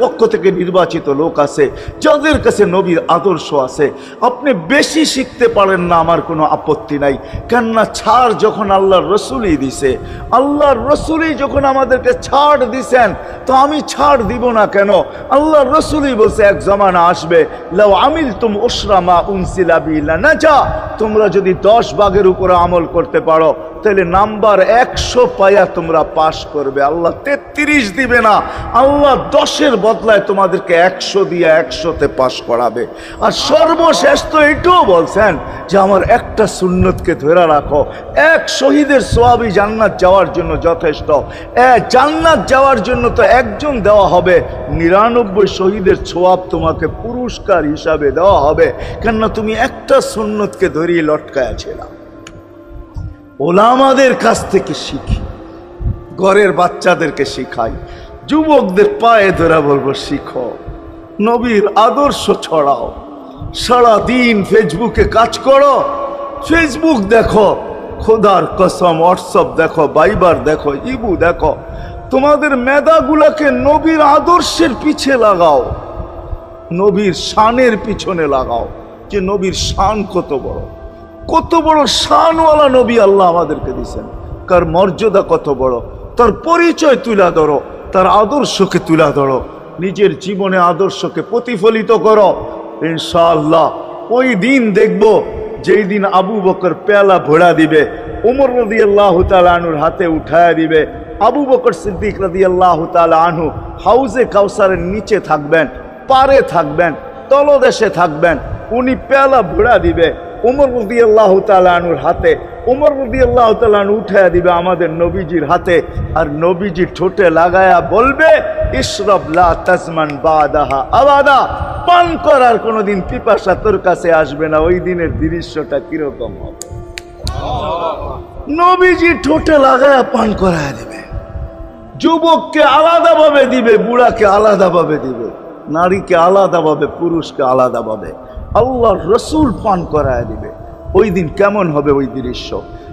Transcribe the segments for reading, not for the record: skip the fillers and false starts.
পক্ষ থেকে নির্বাচিত লোক আছে যাদের কাছে নবীর আদর্শ আছে। আপনি বেশি শিখতে পারেন না, আমার কোনো আপত্তি নাই। কেননা ছাড় যখন আল্লাহর রসুলই দিছে, আল্লাহর রসুলই যখন আমাদেরকে ছাড় দিছেন, তো আমি ছাড় দিব না কেন? আল্লাহর রসুলই বলছে এক জামানা আসবে, লাউ আমিলতুম উশরা মা উনসিলা বি লানাজা, তোমরা যদি 10 ভাগের উপরে আমল করতে পারো তাহলে নাম্বার 100 পাইয়া তোমরা পাশ করবে। আল্লাহ 33 দিবে না, আল্লাহ 10-এর বদলায় তোমাদেরকে 100 দিয়ে 100-তে পাশ করাবে। আর সর্বশেষ তো এটাও বলছেন যে আমার একটা সুন্নতকে ধরে রাখো, এক শহীদের সওয়াবই জান্নাত যাওয়ার জন্য যথেষ্ট। জান্নাত যাওয়ার জন্য তো একজন দেওয়া হবে, 99 শহীদের সওয়াব তোমাকে পুরস্কার হিসাবে দেওয়া হবে, কেননা তুমি একটা সুন্নতকে ধরিয়ে লটকায়া ছিলাম। ওলামাদের কাছ থেকে শিখি, ঘরের বাচ্চাদেরকে শিখাই, যুবকদের পায়ে ধরে বলবো শিখো, নবীর আদর্শ ছড়াও। সারাদিন ফেসবুকে কাজ করো, ফেসবুক দেখো, খোদার কসম হোয়াটসঅ্যাপ দেখো, ভাইবার দেখো, ইবু দেখো, তোমাদের মেধাগুলাকে নবীর আদর্শের পিছে লাগাও, নবীর শানের পিছনে লাগাও, যে নবীর শান কত বড়, কত বড় শানওয়ালা নবী আল্লাহ আমাদেরকে দিয়েছেন, কার মর্যাদা কত বড়, তার পরিচয় তুলে ধরো, তার আদর্শকে তুলে ধরো, নিজের জীবনে আদর্শকে প্রতিফলিত করো। ইনশাআল্লাহ ওই দিন দেখব যেই দিন আবু বকর পেয়ালা ভরা দিবে, উমর রাদিয়াল্লাহু তাআলা আনহুর হাতে উঠায়া দিবে, আবু বকর সিদ্দিক রাদিয়াল্লাহু তাআলা আনহু হাউজে কাউসারের নিচে থাকবেন, পারে থাকবেন, তলদেশে থাকবেন, উনি পেয়ালা ভরা দিবে উমর রাদিয়াল্লাহু তাআলা আনহুর হাতে, উমর রাদিয়াল্লাহু তাআলা আনহু উঠায়া দিবে আমাদের নবীজির হাতে, আর নবীজি ঠোঁটে লাগায়া বলবে ইশরাব লা তাজমান বাদাহা আবাদা, পান করার কোনোদিন পিপাসা তোর কাছে আসবে না। ওই দিনের দৃশ্যটা কিরকম হবে? নবীজি ঠোঁটে লাগায়া পান করায়া দিবে, যুবককে আলাদাভাবে দিবে, বুড়াকে আলাদাভাবে দিবে, নারীকে আলাদাভাবে, পুরুষকে আলাদাভাবে, আল্লাহর রসুল পান করায় দিবে। ওই দিন কেমন হবে ওই দৃশ্য,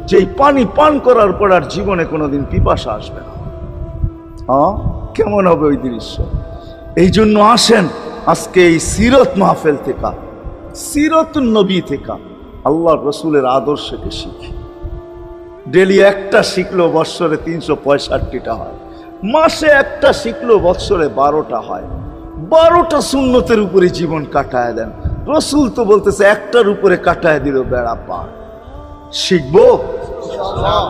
যেই পানি পান করার পর আর জীবনে কোনোদিন পিপাসা আসবে না। কেমন হবে ওই দৃশ্য? এই জন্য আসেন আজকে এই সিরত মাহফিল থেকে, সিরতুন নবী থেকে আল্লাহর রসুলের আদর্শকে শিখি। ডেলি একটা শিখলেও বৎসরে 365টা হয়, মাসে একটা শিখলেও বৎসরে 12টা হয়। 12টা সুন্নতের উপরে জীবন কাটায় দেন। রসুল তো বলতেছে একটার উপরে কাটায় দিল বেড়া পার। শিখবো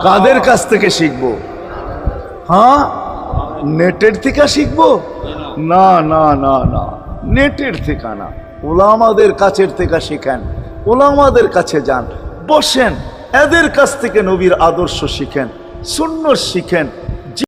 কাদের কাছ থেকে শিখবো? নেটের থেকে শিখবো? না না না না, নেটের থেকে না, ওলামাদের কাছের থেকে শিখেন, ওলামাদের কাছে যান, বসেন, এদের কাছ থেকে নবীর আদর্শ শিখেন, সুন্নত শিখেন,